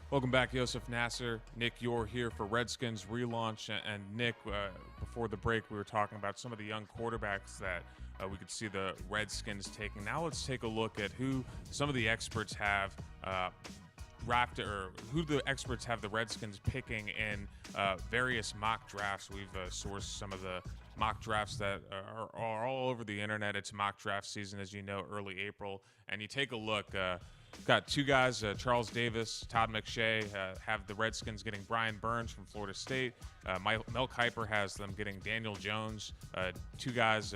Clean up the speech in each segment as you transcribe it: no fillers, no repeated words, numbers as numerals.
Welcome back, Yosef Nasser. Nick, you're here for Redskins Relaunch. And Nick, before the break, we were talking about some of the young quarterbacks that we could see the Redskins taking. Now let's take a look at who some of the experts have drafted, or who the experts have the Redskins picking in various mock drafts. We've sourced some of the mock drafts that are all over the internet. It's mock draft season, as you know, early April. And you take a look. Got two guys, Charles Davis, Todd McShay, have the Redskins getting Brian Burns from Florida State. Mel Kiper has them getting Daniel Jones. Two guys,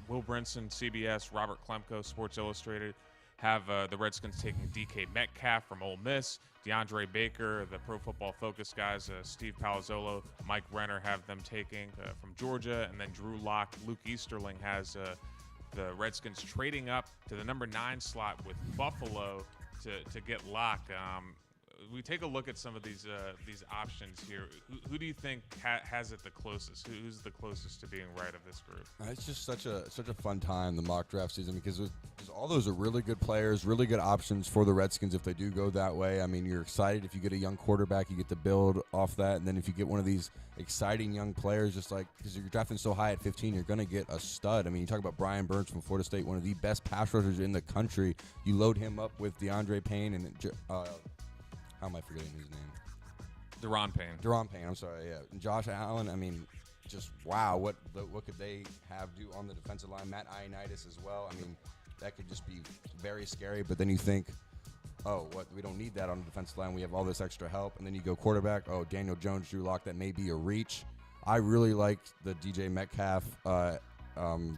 Will Brinson, CBS, Robert Klemko, Sports Illustrated, have the Redskins taking DK Metcalf from Ole Miss. DeAndre Baker, the Pro Football Focus guys, Steve Palazzolo, Mike Renner have them taking from Georgia. And then Drew Lock, Luke Easterling has the Redskins trading up to the number 9 slot with Buffalo to get Locke. We take a look at some of these options here. Who do you think has it the closest? Who's the closest to being right of this group? It's just such a fun time, the mock draft season, because all those are really good players, really good options for the Redskins if they do go that way. I mean, you're excited if you get a young quarterback, you get to build off that, and then if you get one of these exciting young players, just like because you're drafting so high at 15, you're going to get a stud. I mean, you talk about Brian Burns from Florida State, one of the best pass rushers in the country. You load him up with DeAndre Payne and how am I forgetting his name? Deron Payne. Deron Payne, I'm sorry, yeah. And Josh Allen, I mean, just wow, what could they have do on the defensive line? Matt Ioannidis as well. I mean, that could just be very scary. But then you think, oh, what? We don't need that on the defensive line. We have all this extra help. And then you go quarterback. Oh, Daniel Jones, Drew Lock, that may be a reach. I really like the DJ Metcalf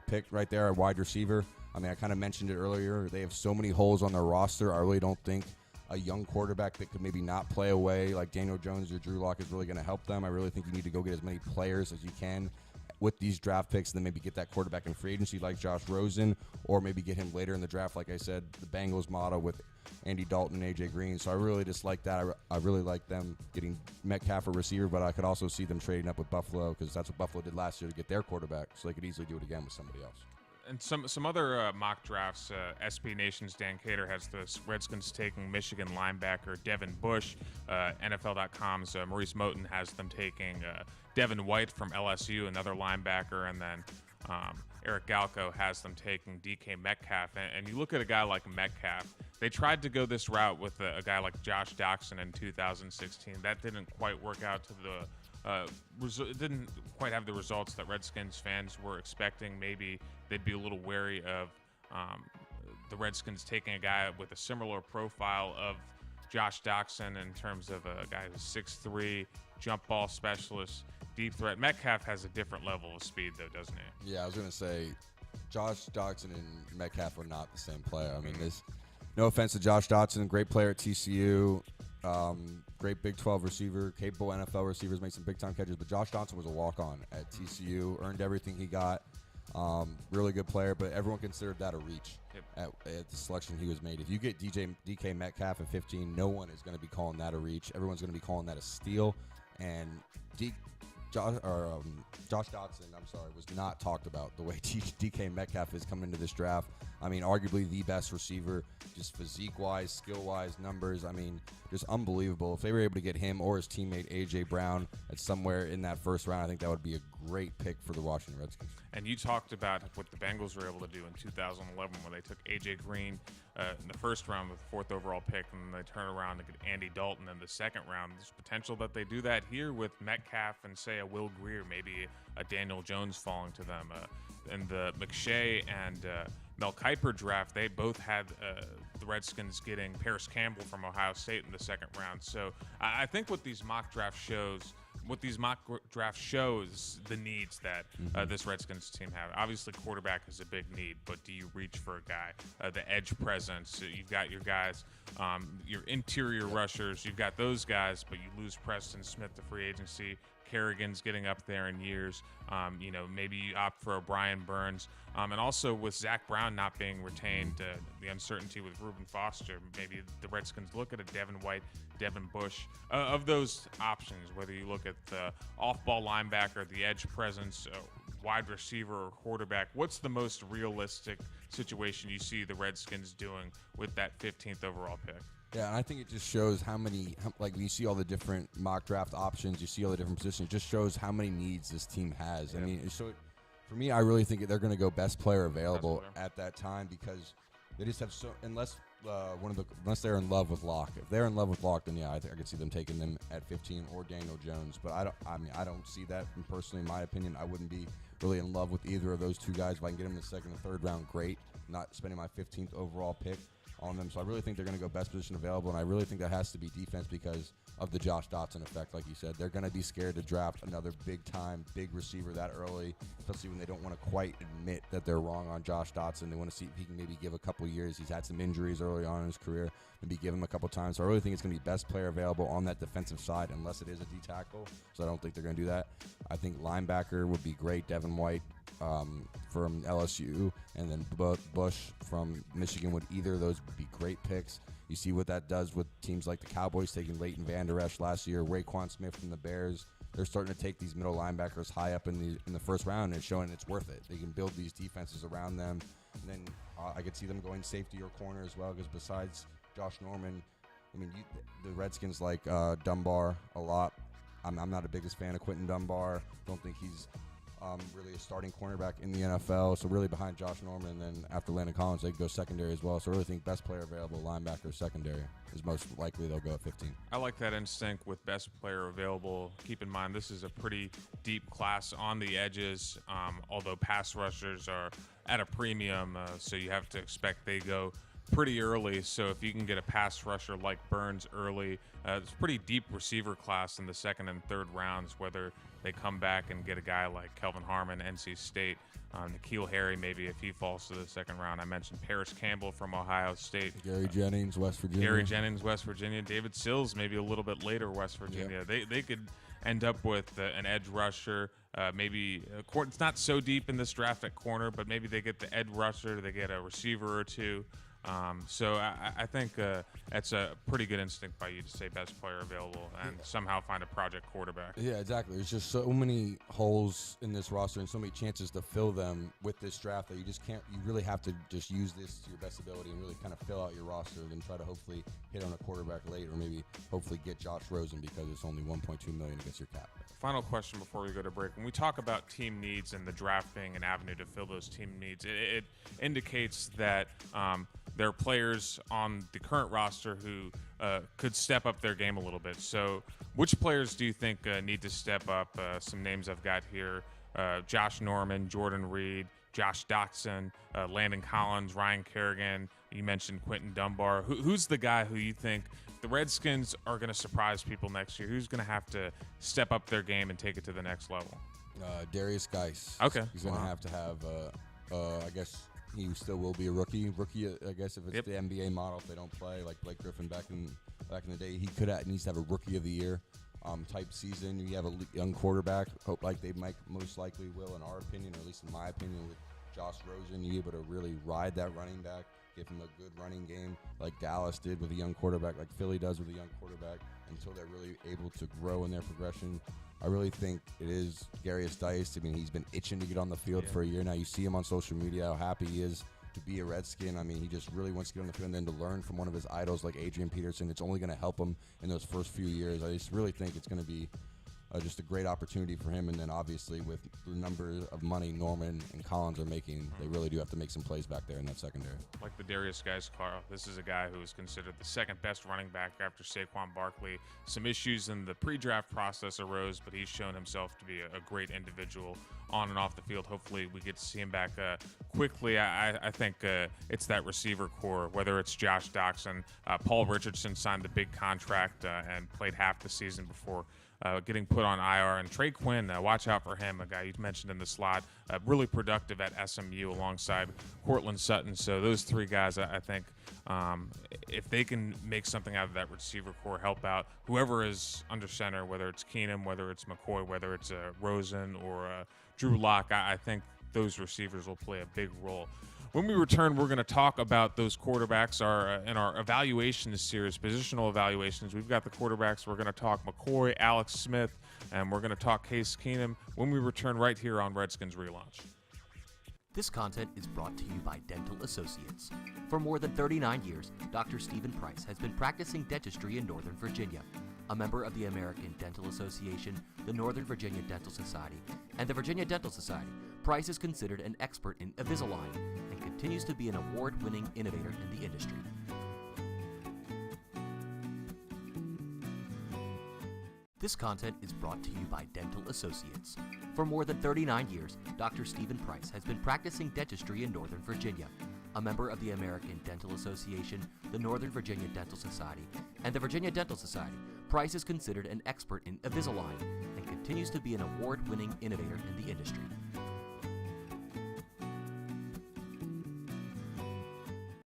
pick right there, a wide receiver. I mean, I kind of mentioned it earlier. They have so many holes on their roster. I really don't think a young quarterback that could maybe not play away like Daniel Jones or Drew Lock is really going to help them. I really think you need to go get as many players as you can with these draft picks, and then maybe get that quarterback in free agency like Josh Rosen, or maybe get him later in the draft, like I said, the Bengals model with Andy Dalton and AJ Green. So I really just like that. I really like them getting Metcalf a receiver, but I could also see them trading up with Buffalo, because that's what Buffalo did last year to get their quarterback, so they could easily do it again with somebody else. And some other mock drafts, SB Nation's Dan Cater has the Redskins taking Michigan linebacker Devin Bush. NFL.com's Maurice Moten has them taking Devin White from LSU, another linebacker, and then Eric Galko has them taking DK Metcalf. And you look at a guy like Metcalf, they tried to go this route with a guy like Josh Doxson in 2016. That didn't quite work out to the it didn't quite have the results that Redskins fans were expecting. Maybe they'd be a little wary of the Redskins taking a guy with a similar profile of Josh Doxson in terms of a guy who's 6'3", jump ball specialist, deep threat. Metcalf has a different level of speed, though, doesn't he? Yeah, I was going to say Josh Doxson and Metcalf are not the same player. I mean, no offense to Josh Doxson, great player at TCU. Great Big 12 receiver, capable NFL receivers, make some big-time catches. But Josh Johnson was a walk-on at TCU, earned everything he got. Really good player, but everyone considered that a reach at the selection he was made. If you get DK Metcalf at 15, no one is going to be calling that a reach. Everyone's going to be calling that a steal. And Josh Doxson, was not talked about the way DK Metcalf is coming into this draft. I mean, arguably the best receiver, just physique-wise, skill-wise, numbers. I mean, just unbelievable. If they were able to get him or his teammate A.J. Brown at somewhere in that first round, I think that would be a great pick for the Washington Redskins. And you talked about what the Bengals were able to do in 2011 when they took A.J. Green in the first round with the 4th overall pick, and they turn around to get Andy Dalton in the second round. There's potential that they do that here with Metcalf and, say, a Will Grier, maybe a Daniel Jones falling to them. In the McShay and Mel Kiper draft, they both had the Redskins getting Paris Campbell from Ohio State in the second round. So I think what these mock draft shows the needs that this Redskins team have. Obviously, quarterback is a big need, but do you reach for a guy? The edge presence, you've got your guys, your interior rushers, you've got those guys, but you lose Preston Smith to free agency. Kerrigan's getting up there in years. Maybe you opt for a Brian Burns. And also with Zach Brown not being retained, the uncertainty with Reuben Foster, maybe the Redskins look at a Devin White, Devin Bush. Of those options, whether you look at the off-ball linebacker, the edge presence, wide receiver or quarterback, what's the most realistic situation you see the Redskins doing with that 15th overall pick? Yeah, and I think it just shows like when you see all the different mock draft options, you see all the different positions, it just shows how many needs this team has. Yeah. I mean, for me, I really think they're going to go best player available at that time, because they just have unless they're in love with Locke. If they're in love with Locke, then yeah, I think I could see them taking them at 15 or Daniel Jones. But I don't see that. And personally, in my opinion, I wouldn't be really in love with either of those two guys. If I can get them in the second or third round, great. Not spending my 15th overall pick on them. So I really think they're going to go best position available, and I really think that has to be defense because of the Josh Dotson effect. Like you said, they're going to be scared to draft another big receiver that early, especially when they don't want to quite admit that they're wrong on Josh Dotson. They want to see if he can maybe give a couple years. He's had some injuries early on in his career. Maybe give him a couple times. So I really think it's going to be best player available on that defensive side, unless it is a D tackle. So I don't think they're going to do that. I think linebacker would be great. Devin White from LSU, and then Bush from Michigan. Would either of those be great picks? You see what that does with teams like the Cowboys taking Leighton Vander Esch last year, Raekwon Smith from the Bears. They're starting to take these middle linebackers high up in the first round, and it's showing it's worth it. They can build these defenses around them. And then I could see them going safety or corner as well, because besides Josh Norman, I mean, the Redskins like Dunbar a lot. I'm not the biggest fan of Quentin Dunbar. Don't think he's really a starting cornerback in the NFL. So really behind Josh Norman, and then after Landon Collins, they could go secondary as well. So I really think best player available, linebacker, secondary, is most likely they'll go at 15. I like that instinct with best player available. Keep in mind, this is a pretty deep class on the edges, although pass rushers are at a premium, so you have to expect they go pretty early. So if you can get a pass rusher like Burns early, it's a pretty deep receiver class in the second and third rounds, whether they come back and get a guy like Kelvin Harmon, NC State, N'Keal Harry, maybe if he falls to the second round. I mentioned Paris Campbell from Ohio State. Gary Jennings, West Virginia. David Sills, maybe a little bit later, West Virginia. Yep. They could end up with an edge rusher. Maybe it's not so deep in this draft at corner, but maybe they get the edge rusher. They get a receiver or two. So I think that's a pretty good instinct by you to say best player available and somehow find a project quarterback. Yeah, exactly. There's just so many holes in this roster and so many chances to fill them with this draft that you just can't. You really have to just use this to your best ability and really kind of fill out your roster, and try to hopefully hit on a quarterback late, or maybe hopefully get Josh Rosen because it's only $1.2 million against your cap. Final question before we go to break. When we talk about team needs and the draft being an avenue to fill those team needs, it indicates that there are players on the current roster who could step up their game a little bit. So which players do you think need to step up? Some names I've got here: Josh Norman, Jordan Reed, Josh Dotson, Landon Collins, Ryan Kerrigan. You mentioned Quentin Dunbar. Who's the guy who you think the Redskins are going to surprise people next year? Who's going to have to step up their game and take it to the next level? Darius Geis. Okay. He's going to have to have, I guess he still will be a rookie. I guess, if it's the NBA model, if they don't play, like Blake Griffin back in the day, he needs to have a rookie of the year type season. You have a young quarterback, hope like they most likely will, in our opinion, or at least in my opinion, with Josh Rosen. You're able to really ride that running back, give him a good running game like Dallas did with a young quarterback, like Philly does with a young quarterback, until they're really able to grow in their progression. I really think it is Darius Dice. I mean, he's been itching to get on the field for a year now. You see him on social media, how happy he is to be a Redskin. I mean, he just really wants to get on the field, and then to learn from one of his idols like Adrian Peterson. It's only going to help him in those first few years. I just really think it's going to be just a great opportunity for him. And then obviously with the number of money Norman and Collins are making, they really do have to make some plays back there in that secondary. Like the Darius Geis, Carl, this is a guy who is considered the second best running back after Saquon Barkley. Some issues in the pre-draft process arose, but he's shown himself to be a great individual on and off the field. Hopefully we get to see him back quickly. I think it's that receiver core, whether it's Josh Dotson. Paul Richardson signed the big contract and played half the season before getting put on IR. And Trey Quinn, watch out for him, a guy you mentioned in the slot, really productive at SMU alongside Cortland Sutton. So those three guys, I think, if they can make something out of that receiver core, help out whoever is under center, whether it's Keenum, whether it's McCoy, whether it's Rosen or Drew Lock, I think those receivers will play a big role. When we return, we're going to talk about those quarterbacks in our evaluation series, positional evaluations. We've got the quarterbacks. We're going to talk McCoy, Alex Smith, and we're going to talk Case Keenum when we return right here on Redskins Relaunch. This content is brought to you by Dental Associates. For more than 39 years, Dr. Stephen Price has been practicing dentistry in Northern Virginia. A member of the American Dental Association, the Northern Virginia Dental Society, and the Virginia Dental Society, Price is considered an expert in Invisalign and continues to be an award-winning innovator in the industry. This content is brought to you by Dental Associates. For more than 39 years, Dr. Stephen Price has been practicing dentistry in Northern Virginia. A member of the American Dental Association, the Northern Virginia Dental Society, and the Virginia Dental Society, Price is considered an expert in Invisalign and continues to be an award-winning innovator in the industry.